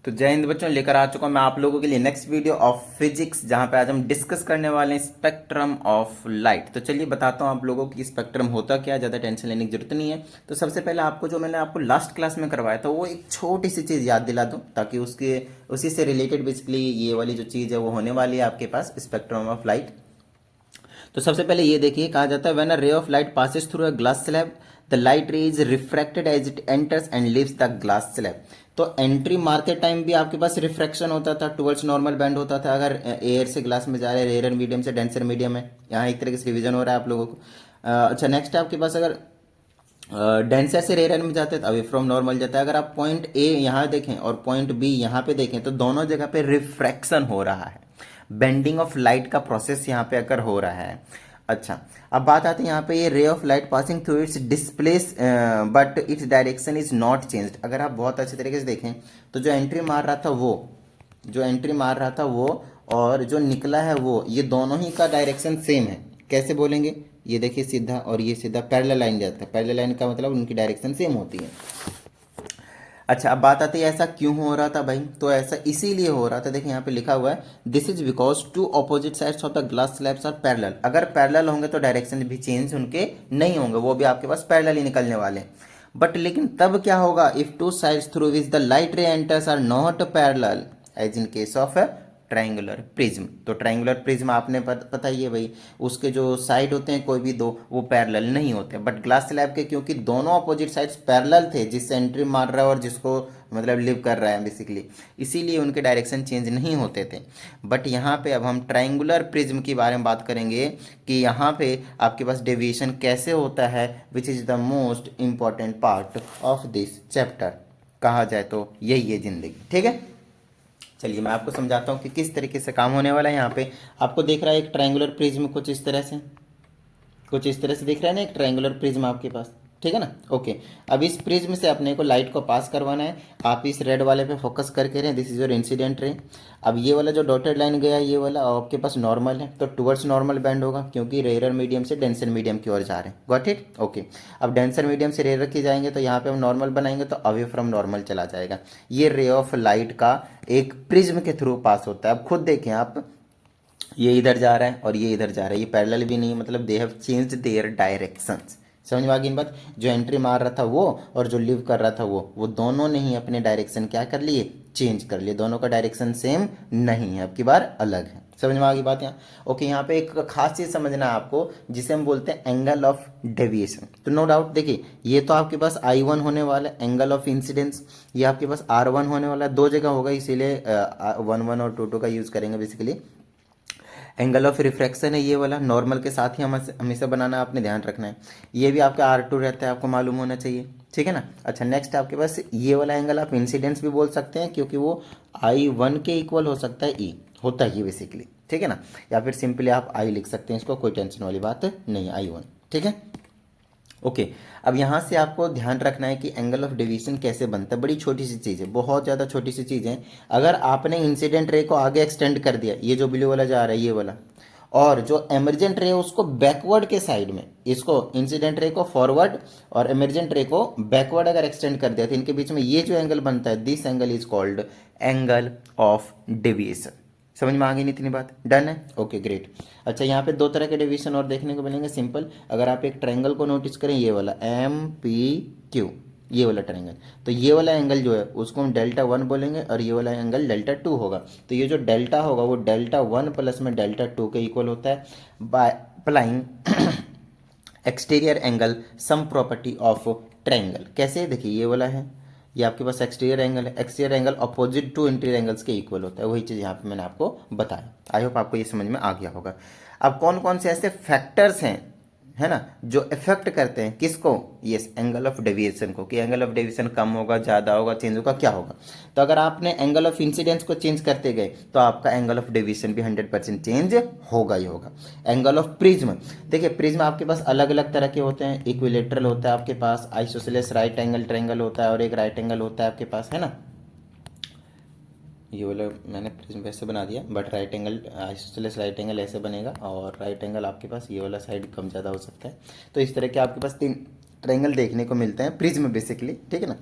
तो जय हिंद बच्चों, लेकर आ चुका हूं मैं आप लोगों के लिए नेक्स्ट वीडियो ऑफ फिजिक्स, जहां पे आज हम डिस्कस करने वाले हैं स्पेक्ट्रम ऑफ लाइट। तो चलिए बताता हूं आप लोगों की स्पेक्ट्रम होता क्या है, ज़्यादा टेंशन लेने की जरूरत नहीं है। तो सबसे पहले आपको जो मैंने आपको लास्ट क्लास में करवाया था वो एक छोटी सी चीज़ याद दिला दूं, ताकि उसके उसी से रिलेटेड बेसिकली ये वाली जो चीज़ है वो होने वाली है आपके पास, स्पेक्ट्रम ऑफ लाइट। तो सबसे पहले ये देखिए, कहा जाता है when a ray of light passes through a glass slab the light ray is refracted as it enters and leaves the glass slab. तो एंट्री मारते टाइम भी आपके पास रिफ्रैक्शन होता था, टुवर्ड्स नॉर्मल बैंड होता था। अगर एयर से ग्लास में जा रहे हैं, रेयर मीडियम से डेंसर मीडियम है, यहाँ एक तरीके से रिवीजन हो रहा है आप लोगों को। अच्छा, नेक्स्ट आपके पास अगर डेंसर से रेयर में जाते हैं तो अवे फ्रॉम नॉर्मल जाता है। अगर आप पॉइंट ए यहाँ देखें और पॉइंट बी यहाँ पे देखें तो दोनों जगह पे रिफ्रैक्शन हो रहा है, बेंडिंग ऑफ लाइट का प्रोसेस यहाँ पे अगर हो रहा है। अच्छा, अब बात आती है यहाँ पे, ये रे of light passing through it's displace but its direction is not changed. अगर आप बहुत अच्छे तरीके से देखें तो जो एंट्री मार रहा था वो, जो एंट्री मार रहा था वो और जो निकला है वो, ये दोनों ही का डायरेक्शन सेम है। कैसे बोलेंगे, ये देखिए सीधा और ये सीधा पैरेलल लाइन जाता है। पैरेलल लाइन का मतलब उनकी डायरेक्शन सेम होती है। अच्छा, अब बात आती है ऐसा क्यों हो रहा था भाई। तो ऐसा इसीलिए हो रहा था, देखिए यहाँ पे लिखा हुआ है this is because two opposite sides of the glass slabs are parallel. अगर पैरेलल होंगे तो डायरेक्शन भी चेंज उनके नहीं होंगे, वो भी आपके पास पैरेलल ही निकलने वाले हैं। बट लेकिन तब क्या होगा, if two sides through which the light ray enters are not parallel as in case of triangular prism. तो ट्रायंगुलर प्रिज्म आपने पता ही है भाई, उसके जो साइड होते हैं कोई भी दो, वो पैरेलल नहीं होते। बट ग्लास स्लैब के क्योंकि दोनों अपोजिट साइड्स पैरेलल थे, जिससे एंट्री मार रहा है और जिसको मतलब लिव कर रहा है बेसिकली, इसीलिए उनके डायरेक्शन चेंज नहीं होते थे। बट यहाँ पे अब हम ट्रायंगुलर प्रिज्म के बारे में बात करेंगे कि यहाँ पे आपके पास डेविएशन कैसे होता है, which is the most important part of this chapter. कहा जाए तो यही है जिंदगी, ठीक है। चलिए मैं आपको समझाता हूँ कि किस तरीके से काम होने वाला है। यहाँ पे आपको दिख रहा है एक ट्रायंगुलर प्रिज्म, कुछ इस तरह से, कुछ इस तरह से दिख रहा है ना, एक ट्रायंगुलर प्रिज्म आपके पास, ठीक है ना। ओके, अब इस प्रिज्म से अपने को लाइट को पास करवाना है। आप इस रेड वाले पे फोकस करके रहे, this is your incident ray. अब ये वाला जो डॉटेड लाइन गया है, ये वाला आपके पास नॉर्मल है, तो टुवर्ड्स नॉर्मल बैंड होगा, क्योंकि रेयर मीडियम से डेंसर मीडियम की ओर जा रहे हैं। Got it, okay. अब डेंसर मीडियम से रेयर की जाएंगे तो यहाँ पे हम नॉर्मल बनाएंगे तो अवे फ्रॉम नॉर्मल चला जाएगा। ये रे ऑफ लाइट का एक प्रिज्म के थ्रू पास होता है। अब खुद देखें आप, ये इधर जा रहा है और ये इधर जा रहा है, ये पैरेलल भी नहीं है, मतलब they have changed there directions. समझ में आ गई बात। जो एंट्री मार रहा था वो और जो लिव कर रहा था वो दोनों ने ही अपने डायरेक्शन क्या कर लिए, चेंज कर लिए। दोनों का डायरेक्शन सेम नहीं है, अब की बार अलग है। समझ में आ गई बात यहाँ। ओके, यहाँ पे एक खास चीज समझना है आपको, जिसे हम बोलते हैं एंगल ऑफ डेविएशन। तो नो डाउट देखिए, ये तो आपके पास I1 होने वाला है, एंगल ऑफ इंसिडेंस ये आपके पास R1 होने वाला है। दो जगह होगा, इसीलिए 1 1 और 2 2 का यूज करेंगे बेसिकली। एंगल ऑफ रिफ्रैक्शन है ये वाला, नॉर्मल के साथ ही हम हमेशा बनाना, आपने ध्यान रखना है। ये भी आपका R2 रहता है, आपको मालूम होना चाहिए, ठीक है ना। अच्छा, नेक्स्ट आपके पास ये वाला एंगल आप इंसिडेंस भी बोल सकते हैं, क्योंकि वो I1 के इक्वल हो सकता है, ई होता ही बेसिकली, ठीक है ना। या फिर सिंपली आप आई लिख सकते हैं, इसको कोई टेंशन वाली बात नहीं, I1, ठीक है। ओके, अब यहाँ से आपको ध्यान रखना है कि एंगल ऑफ डेविएशन कैसे बनता है। बड़ी छोटी सी चीज़ है, बहुत ज़्यादा छोटी सी चीज़ है। अगर आपने इंसिडेंट रे को आगे एक्सटेंड कर दिया, ये जो ब्लू वाला जा रहा है ये वाला, और जो एमर्जेंट रे है उसको बैकवर्ड के साइड में, इसको इंसिडेंट रे को फॉरवर्ड और एमर्जेंट रे को बैकवर्ड अगर एक्सटेंड कर दिया तो इनके बीच में ये जो एंगल बनता है, this angle is called angle of deviation. समझ में आ गई नहीं इतनी बात, डन है, ओके ग्रेट। अच्छा, यहाँ पे दो तरह के डेविएशन और देखने को मिलेंगे सिंपल। अगर आप एक ट्रायंगल को नोटिस करें, ये वाला MPQ, ये वाला ट्रायंगल, तो ये वाला एंगल जो है उसको हम Δ1 बोलेंगे और ये वाला एंगल Δ2 होगा। तो ये जो डेल्टा होगा वो Δ1 प्लस में Δ2 के इक्वल होता है by applying exterior angle sum property of triangle. कैसे, देखिए ये वाला है, ये आपके पास एक्सटीरियर एंगल है, exterior angle opposite to interior angles के इक्वल होता है। वही चीज़ यहाँ पे मैंने आपको बताया। आई होप आपको ये समझ में आ गया होगा। अब कौन कौन से ऐसे फैक्टर्स हैं, है ना, जो इफेक्ट करते हैं किसको, यस, एंगल ऑफ डेविएशन को, कि एंगल ऑफ डेविएशन कम होगा, ज़्यादा होगा, चेंज होगा, क्या होगा। तो अगर आपने एंगल ऑफ इंसिडेंस को चेंज करते गए तो आपका एंगल ऑफ डेविएशन भी 100% चेंज होगा ही होगा। एंगल ऑफ प्रिज्म, देखिए प्रिज्म आपके पास अलग अलग तरह के होते हैं। इक्विलेटरल होता है आपके पास, आइसोसेलेस राइट एंगल ट्रायंगल होता है, और एक राइट एंगल होता है आपके पास, है ना। ये वाला मैंने प्रिज्म वैसे बना दिया, but right angle isosceles right angle ऐसे बनेगा, और राइट एंगल आपके पास ये वाला साइड कम ज़्यादा हो सकता है। तो इस तरह के आपके पास 3 ट्रायंगल देखने को मिलते हैं प्रिज्म बेसिकली, ठीक है ना।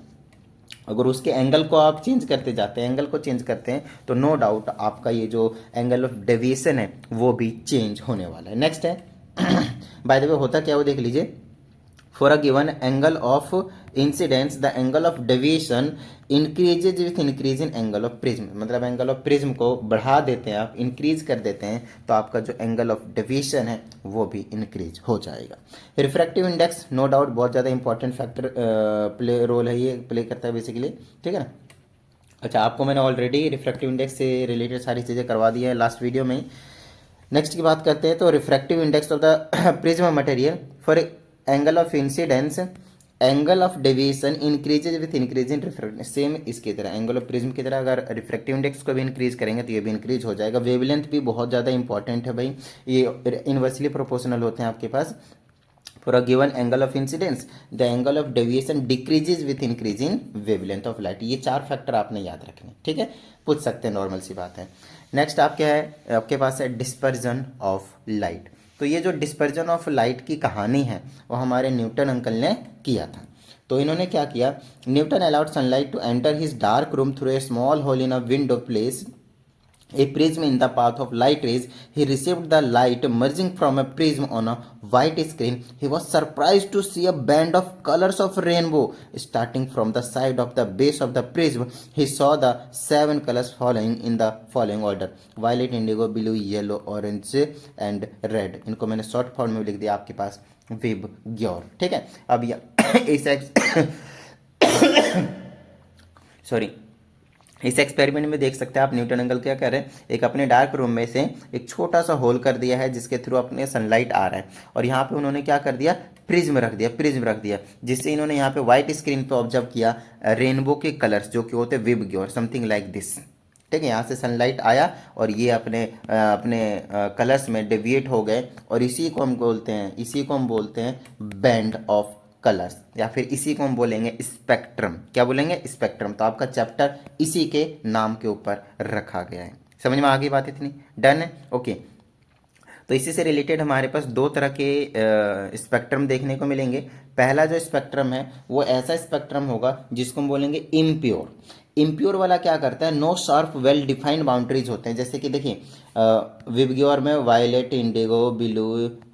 अगर उसके एंगल को आप चेंज करते जाते हैं, एंगल को चेंज करते हैं, तो नो डाउट आपका ये जो एंगल ऑफ डेविएशन है वो भी चेंज होने वाला है। नेक्स्ट है बाय द वे होता क्या वो देख लीजिए। For a given angle of incidence the angle of deviation increases with increase in angle of prism, मतलब एंगल ऑफ प्रिज्म को बढ़ा देते हैं आप, इंक्रीज कर देते हैं, तो आपका जो एंगल ऑफ डेविएशन है वो भी इंक्रीज हो जाएगा। रिफ्रैक्टिव इंडेक्स नो डाउट बहुत ज़्यादा इंपॉर्टेंट फैक्टर प्ले रोल है, ये प्ले करता है बेसिकली, ठीक है ना। अच्छा, आपको मैंने ऑलरेडी रिफ्रैक्टिव इंडेक्स से रिलेटेड सारी चीज़ें करवा दी है लास्ट वीडियो में ही। नेक्स्ट की बात करते हैं तो refractive index of the prism material for angle of incidence angle of deviation increases with increase in refractive, same इसकी तरह एंगल ऑफ प्रिज्म की तरह अगर रिफ्रैक्टिव इंडेक्स को भी इंक्रीज करेंगे तो ये भी इंक्रीज हो जाएगा। वेवलेंथ भी बहुत ज़्यादा इंपॉर्टेंट है भाई, ये इनवर्सली प्रोपोर्शनल होते हैं आपके पास। For a given angle of incidence the angle of deviation decreases with increase in wavelength of light, ये 4 फैक्टर आपने याद रखने, ठीक है, पूछ सकते हैं, नॉर्मल सी बात है। नेक्स्ट आप क्या है, आपके पास है डिस्पर्जन ऑफ लाइट। तो ये जो डिस्पर्जन ऑफ लाइट की कहानी है वो हमारे न्यूटन अंकल ने किया था। तो इन्होंने क्या किया, Newton allowed sunlight to enter his dark room through a small hole in a window place a prism in the path of light rays. He received the light merging from a prism on a white screen. He was surprised to see a band of colors of rainbow starting from the side of the base of the prism. He saw the 7 colors following in the following order: violet, indigo, blue, yellow, orange and red. इनको मैंने short form में लिख दिया आपके पास विब ग्योर, ठीक है। अब इस सॉरी इस एक्सपेरिमेंट में देख सकते हैं आप न्यूटन अंकल क्या कर रहे हैं, एक अपने डार्क रूम में से एक छोटा सा होल कर दिया है जिसके थ्रू अपने सनलाइट आ रहा है, और यहाँ पे उन्होंने क्या कर दिया, प्रिज्म रख दिया, जिससे इन्होंने यहाँ पे व्हाइट स्क्रीन पे ऑब्जर्व किया रेनबो के कलर्स जो कि होते विब ग्योर, समथिंग लाइक दिस, ठीक है। यहाँ से सनलाइट आया और ये अपने कलर्स में डेविएट हो गए, और इसी को हम बोलते हैं बैंड ऑफ कलर्स, या फिर इसी को हम बोलेंगे स्पेक्ट्रम। क्या बोलेंगे, स्पेक्ट्रम। तो आपका चैप्टर इसी के नाम के ऊपर रखा गया है। समझ में आ गई बात, इतनी डन है, ओके। तो इसी से रिलेटेड हमारे पास 2 तरह के स्पेक्ट्रम देखने को मिलेंगे। पहला जो स्पेक्ट्रम है वो ऐसा स्पेक्ट्रम होगा जिसको हम बोलेंगे इम्प्योर। इम्प्योर वाला क्या करता है, no sharp well defined boundaries होते हैं, जैसे कि देखिए विबग्योर में वायलेट, इंडिगो, ब्लू,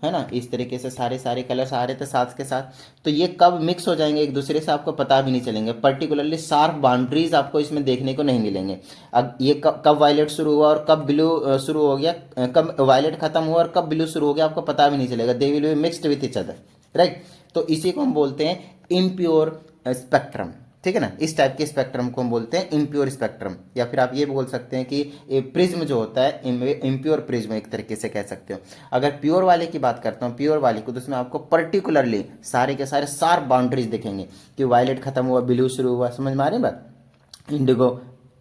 है ना, इस तरीके से सारे कलर्स आ रहे थे साथ के साथ, तो ये कब मिक्स हो जाएंगे एक दूसरे से आपको पता भी नहीं चलेंगे। पर्टिकुलरली शार्प बाउंड्रीज आपको इसमें देखने को नहीं मिलेंगे। अब ये कब वायलेट शुरू हुआ और कब ब्लू शुरू हो गया, कब वायलेट खत्म हुआ और कब ब्लू शुरू हो गया, आपको पता भी नहीं चलेगा। They will be mixed with each other, right. तो इसी को हम बोलते हैं इम्प्योर स्पेक्ट्रम, ठीक है ना। इस टाइप के स्पेक्ट्रम को हम बोलते हैं इम्प्योर स्पेक्ट्रम, या फिर आप ये बोल सकते हैं कि प्रिज्म जो होता है इम्प्योर प्रिज्म, एक तरीके से कह सकते हो। अगर प्योर वाले की बात करता हूँ, प्योर वाले को, तो उसमें आपको पर्टिकुलरली सारे के सारे शार्प बाउंड्रीज दिखेंगे कि वायलेट खत्म हुआ, ब्लू शुरू हुआ, समझ में आ रही बात। इंडिगो,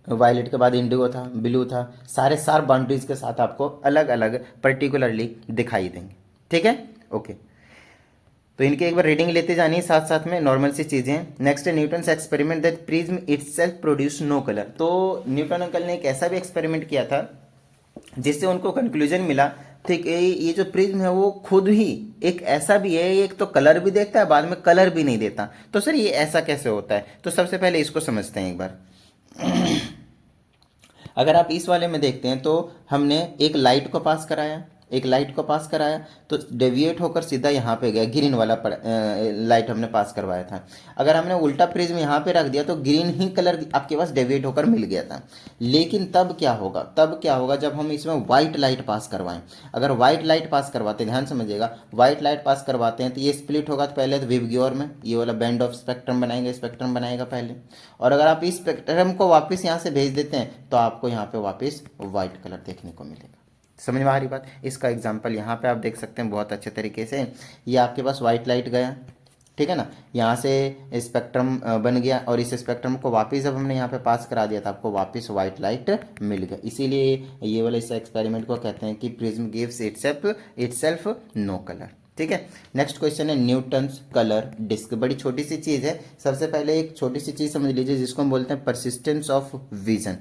वायलेट के बाद इंडिगो था, ब्लू था, सारे शार्प बाउंड्रीज के साथ आपको अलग अलग पर्टिकुलरली दिखाई देंगे, ठीक है, ओके। तो इनकी एक बार रीडिंग लेते जानी है साथ साथ में, नॉर्मल सी चीज़ें। नेक्स्ट है Newton's experiment that prism itself produce no colour. तो न्यूटन अंकल ने एक ऐसा भी एक्सपेरिमेंट किया था जिससे उनको कंक्लूजन मिला, ठीक है, ये जो प्रिज्म है वो खुद ही एक ऐसा भी है, एक तो कलर भी देता है, बाद में कलर भी नहीं देता। तो सर ये ऐसा कैसे होता है, तो सबसे पहले इसको समझते हैं एक बार। अगर आप इस वाले में देखते हैं तो हमने एक लाइट को पास कराया, तो डेविएट होकर सीधा यहाँ पे गया, ग्रीन वाला लाइट हमने पास करवाया था। अगर हमने उल्टा प्रिज्म यहाँ पे रख दिया तो ग्रीन ही कलर आपके पास डेविएट होकर मिल गया था। लेकिन तब क्या होगा जब हम इसमें व्हाइट लाइट पास करवाएं। अगर व्हाइट लाइट पास करवाते हैं, ध्यान समझिएगा, व्हाइट लाइट पास करवाते हैं तो ये स्प्लिट होगा, तो पहले तो विबग्योर में ये वाला बैंड ऑफ स्पेक्ट्रम बनाएगा पहले, और अगर आप इस स्पेक्ट्रम को वापस यहाँ से भेज देते हैं तो आपको यहाँ पे वापस व्हाइट कलर देखने को मिलेगा। समझ में आ रही बात। इसका एग्जांपल यहाँ पे आप देख सकते हैं बहुत अच्छे तरीके से। ये आपके पास व्हाइट लाइट गया, ठीक है ना, यहाँ से स्पेक्ट्रम बन गया, और इस स्पेक्ट्रम को वापस जब हमने यहाँ पे पास करा दिया था आपको वापस व्हाइट लाइट मिल गया। इसीलिए ये वाले इस एक्सपेरिमेंट को कहते हैं कि prism gives itself no colour, ठीक है। नेक्स्ट क्वेश्चन है न्यूटन्स कलर डिस्क। बड़ी छोटी सी चीज़ है, सबसे पहले एक छोटी सी चीज़ समझ लीजिए जिसको हम बोलते हैं persistence of vision.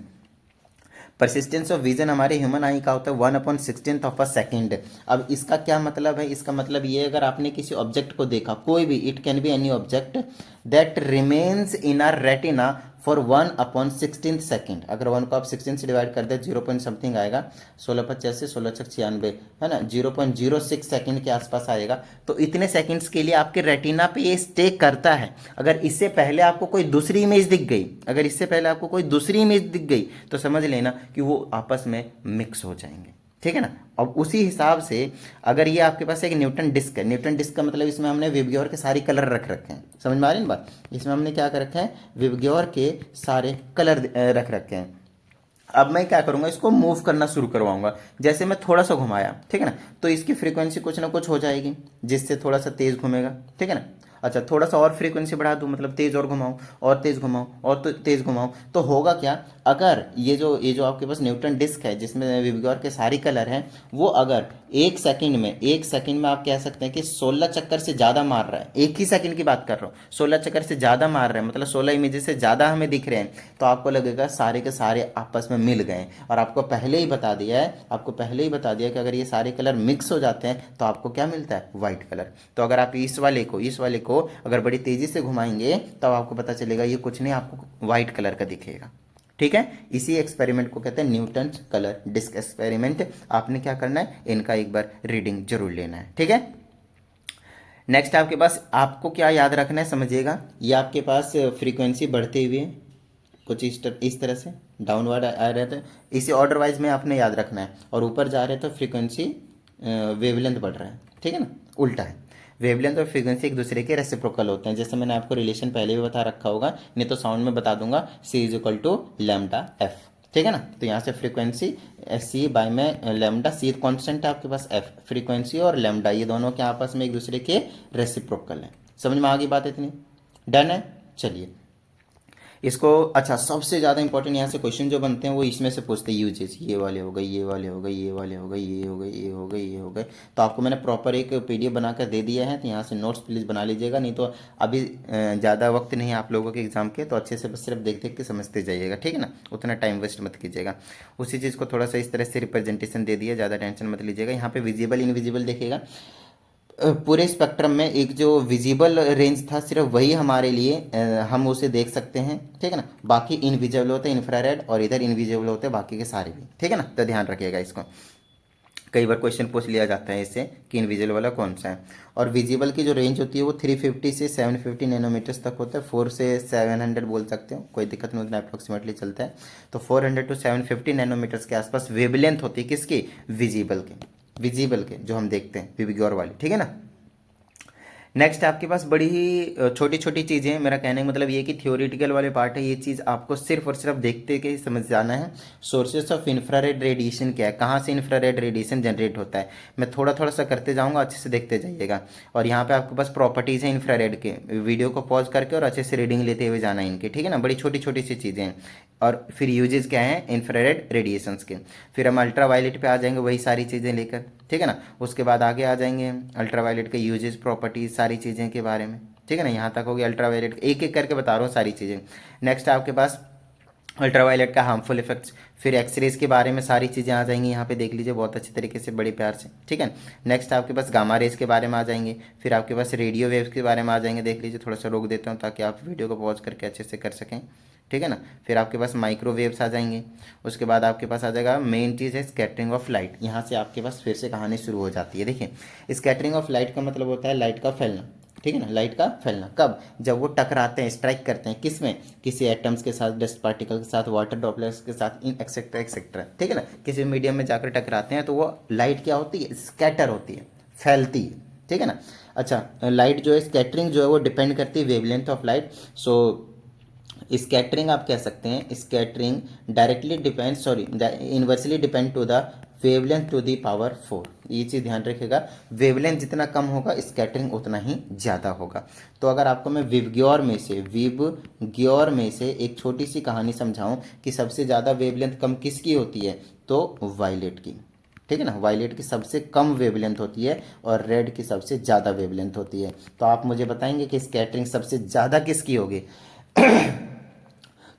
Persistence of vision हमारे ह्यूमन आई का होता है 1/16 ऑफ अ सेकेंड। अब इसका क्या मतलब है, इसका मतलब ये, अगर आपने किसी ऑब्जेक्ट को देखा, कोई भी, it can be any object, that remains in are retina for 1/16 second. अगर 1 को आप 16 से डिवाइड कर दे 0 पॉइंट समथिंग आएगा, 16 16 96 है ना, 0.06 सेकेंड के आसपास आएगा। तो इतने सेकेंड्स के लिए आपके रेटिना पे ये स्टे करता है। अगर इससे पहले आपको कोई दूसरी इमेज दिख गई, अगर इससे पहले आपको कोई दूसरी इमेज दिख गई तो समझ लेना कि वो आपस में मिक्स हो जाएंगे, ठीक है ना। अब उसी हिसाब से अगर ये आपके पास एक न्यूटन डिस्क है, न्यूटन डिस्क का मतलब इसमें हमने विबग्योर के सारे कलर रख रखे हैं, समझ में आ रही है बात। इसमें हमने क्या कर रखा है, विबग्योर के सारे कलर रख रखे हैं। अब मैं क्या करूंगा, इसको मूव करना शुरू करवाऊंगा। जैसे मैं थोड़ा सा घुमाया, ठीक है ना, तो इसकी फ्रीक्वेंसी कुछ ना कुछ हो जाएगी जिससे थोड़ा सा तेज घूमेगा, ठीक है ना। अच्छा, थोड़ा सा और फ्रीक्वेंसी बढ़ा दूं, मतलब तेज और घुमाऊं और तेज घुमाऊं और तो तेज घुमाऊं, तो होगा क्या, अगर ये जो आपके पास न्यूटन डिस्क है जिसमें विबग्योर के सारी कलर हैं, वो अगर एक सेकंड में आप कह सकते हैं कि 16 चक्कर से ज़्यादा मार रहा है, एक ही सेकंड की बात कर रहा हूँ, 16 चक्कर से ज़्यादा मार रहे हैं, मतलब 16 इमेजेस से ज़्यादा हमें दिख रहे हैं, तो आपको लगेगा सारे के सारे आपस में मिल गए। और आपको पहले ही बता दिया है कि अगर ये सारे कलर मिक्स हो जाते हैं तो आपको क्या मिलता है, व्हाइट कलर। तो अगर आप इस वाले को अगर बड़ी तेजी से घुमाएंगे तब आपको पता चलेगा ये कुछ नहीं, आपको व्हाइट कलर का दिखेगा, ठीक है। इसी एक्सपेरिमेंट को कहते हैं न्यूटन कलर डिस्क एक्सपेरिमेंट। आपने क्या करना है, इनका एक बार रीडिंग जरूर लेना है, ठीक है। नेक्स्ट आपके पास आपको क्या याद रखना है, समझिएगा। ये आपके पास फ्रीक्वेंसी बढ़ते हुए कुछ इस तरह से डाउनवर्ड आ रहे थे, इसी ऑर्डर वाइज में आपने याद रखना है, और ऊपर जा रहे तो फ्रीक्वेंसी वेवलेंथ बढ़ रहा है, ठीक है ना, उल्टा है। वेवलेंथ और फ्रीक्वेंसी एक दूसरे के रेसिप्रोकल होते हैं, जैसे मैंने आपको रिलेशन पहले भी बता रखा होगा, नहीं तो साउंड में बता दूंगा, C is equal to lambda F, ठीक है ना। तो यहाँ से फ्रीक्वेंसी C बाय में लैम्डा, C कॉन्स्टेंट है आपके पास, F फ्रीक्वेंसी और लैम्डा ये दोनों के आपस में एक दूसरे के रेसिप्रोकल है। समझ में आ गई बात इतनी, डन है। चलिए इसको, अच्छा सबसे ज़्यादा इंपॉर्टेंट यहाँ से क्वेश्चन जो बनते हैं वो इसमें से पूछते हैं, यूजेस ये वाले हो गए, ये वाले हो गए, ये वाले हो गए, ये हो गए, ये हो गए, ये हो गए। तो आपको मैंने प्रॉपर एक PDF बनाकर दे दिया है, तो यहाँ से नोट्स प्लीज़ बना लीजिएगा, नहीं तो अभी ज़्यादा वक्त नहीं है आप लोगों के एग्जाम के, तो अच्छे से बस सिर्फ देख देख के समझते जाइएगा, ठीक है ना, उतना टाइम वेस्ट मत कीजिएगा। उसी चीज़ को थोड़ा सा इस तरह से रिप्रेजेंटेशन दे दिया, ज़्यादा टेंशन मत लीजिएगा। यहाँ पे विजिबल इनविजिबल देखिएगा, पूरे स्पेक्ट्रम में एक जो विजिबल रेंज था सिर्फ वही हमारे लिए हम उसे देख सकते हैं, ठीक है ना। बाकी इनविजिबल होते हैं इंफ्रारेड, और इधर इनविजिबल होते हैं बाकी के सारे भी, ठीक है ना। तो ध्यान रखिएगा इसको, कई बार क्वेश्चन पूछ लिया जाता है इससे कि इनविजिबल वाला कौन सा है। और विजिबल की जो रेंज होती है वो 350 से 750 नैनोमीटर्स तक होता है, 4 से 700 बोल सकते हो, कोई दिक्कत नहीं, उतना अप्रोक्सीमेटली चलता है। तो 400 टू 750 नैनोमीटर्स के आसपास वेवलेंथ होती है किसकी, विजिबल के जो हम देखते हैं विबग्योर वाली, ठीक है ना। नेक्स्ट आपके पास बड़ी ही छोटी छोटी चीज़ें हैं, मेरा कहने का मतलब ये कि थियोरिटिकल वाले पार्ट है, ये चीज़ आपको सिर्फ और सिर्फ देखते के ही समझ जाना है। सोर्सेस ऑफ इंफ्रारेड रेडिएशन क्या है, कहाँ से इंफ्रारेड रेडिएशन जनरेट होता है, मैं थोड़ा थोड़ा सा करते जाऊँगा, अच्छे से देखते जाइएगा। और यहाँ पे आपके पास प्रॉपर्टीज़ हैं इंफ्रारेड के, वीडियो को पॉज करके और अच्छे से रीडिंग लेते हुए जाना है इनके, ठीक है ना। बड़ी छोटी छोटी सी चीज़ें हैं। और फिर यूजेस क्या हैं इंफ्रारेड रेडिएशंस के, फिर हम अल्ट्रावायलेट पे आ जाएंगे वही सारी चीज़ें लेकर, ठीक है ना। उसके बाद आगे आ जाएंगे अल्ट्रावायलेट के यूजेस, प्रॉपर्टीज, सारी चीज़ें के बारे में, ठीक है ना। यहाँ तक हो गया अल्ट्रावायलेट, एक एक करके बता रहा हूँ सारी चीज़ें। नेक्स्ट आपके पास अल्ट्रावायलेट का हार्मफुल इफेक्ट्स, फिर एक्सरेज के बारे में सारी चीज़ें आ जाएंगी, यहाँ पे देख लीजिए बहुत अच्छे तरीके से, बड़े प्यार से, ठीक है। नेक्स्ट आपके पास गामा रेज के बारे में आ जाएंगे, फिर आपके पास रेडियो वेव्स के बारे में आ जाएंगे, देख लीजिए, थोड़ा सा रोक देता हूँ ताकि आप वीडियो को पॉज करके अच्छे से कर सकें, ठीक है ना। फिर आपके पास माइक्रोवेव्स आ जाएंगे, उसके बाद आपके पास आ जाएगा मेन चीज़ है स्कैटरिंग ऑफ लाइट। यहाँ से आपके पास फिर से कहानी शुरू हो जाती है। देखिए स्कैटरिंग ऑफ लाइट का मतलब होता है लाइट का फैलना, ठीक है ना। लाइट का फैलना कब, जब वो टकराते हैं, स्ट्राइक करते हैं, किस में, किसी एटम्स के साथ, डस्ट पार्टिकल के साथ, वाटर ड्रॉपलेट्स के साथ, इन एक्सेट्रा एक्सेट्रा, ठीक है ना। किसी मीडियम में जाकर टकराते हैं तो वो लाइट क्या होती है, स्कैटर होती है, फैलती है, ठीक है ना। अच्छा लाइट जो है स्कैटरिंग जो है वो डिपेंड करती है wavelength of light. So scattering आप कह सकते हैं, scattering directly depend, sorry inversely depend to the wavelength to the power 4। ये चीज़ ध्यान रखिएगा, वेवलेंथ जितना कम होगा स्कैटरिंग उतना ही ज़्यादा होगा। तो अगर आपको मैं विबग्योर में से एक छोटी सी कहानी समझाऊं कि सबसे ज़्यादा वेवलेंथ कम किसकी होती है, तो वायलेट की, ठीक है ना। वायलेट की सबसे कम वेवलेंथ होती है और रेड की सबसे ज़्यादा वेवलेंथ होती है। तो आप मुझे बताएंगे कि स्कैटरिंग सबसे ज़्यादा किसकी होगी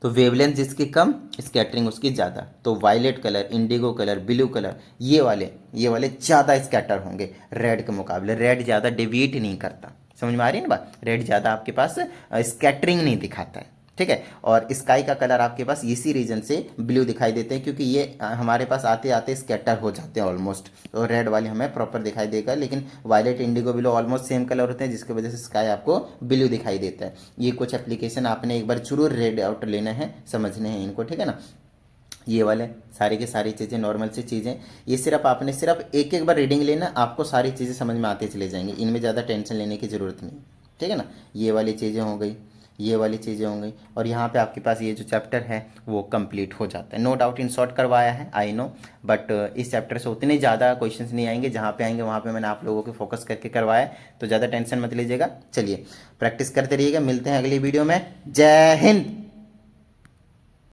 तो वेवलेंथ जिसकी कम स्कैटरिंग उसकी ज़्यादा, तो violet colour, indigo colour, blue colour, ये वाले ज़्यादा स्कैटर होंगे रेड के मुकाबले। रेड ज़्यादा डेविएट नहीं करता, समझ में आ रही है ना बात। रेड ज़्यादा आपके पास स्कैटरिंग नहीं दिखाता है, ठीक है। और स्काई का कलर आपके पास इसी रीजन से ब्लू दिखाई देते हैं, क्योंकि ये हमारे पास आते आते स्कैटर हो जाते हैं ऑलमोस्ट, तो रेड वाले हमें प्रॉपर दिखाई देगा। लेकिन violet indigo blue almost same colour होते हैं, जिसकी वजह से स्काई आपको ब्लू दिखाई देता है। ये कुछ एप्लीकेशन आपने एक बार जरूर रेड आउट लेना है, समझने हैं इनको, ठीक है ना। ये वाले सारी की सारी चीज़ें नॉर्मल सी चीज़ें, ये सिर्फ आपने सिर्फ एक एक बार रीडिंग लेना, आपको सारी चीज़ें समझ में आते चले जाएंगे, इनमें ज़्यादा टेंशन लेने की ज़रूरत नहीं, ठीक है ना। ये वाली चीज़ें हो गई, ये वाली चीज़ें हो गई, और यहाँ पे आपके पास ये जो चैप्टर है वो कंप्लीट हो जाता है। नो डाउट इन शॉर्ट करवाया है, आई नो, बट इस चैप्टर से उतने ज़्यादा क्वेश्चंस नहीं आएंगे, जहाँ पे आएंगे वहाँ पे मैंने आप लोगों को फोकस करके करवाया है, तो ज़्यादा टेंशन मत लीजिएगा। चलिए प्रैक्टिस करते रहिएगा, मिलते हैं अगली वीडियो में। जय हिंद।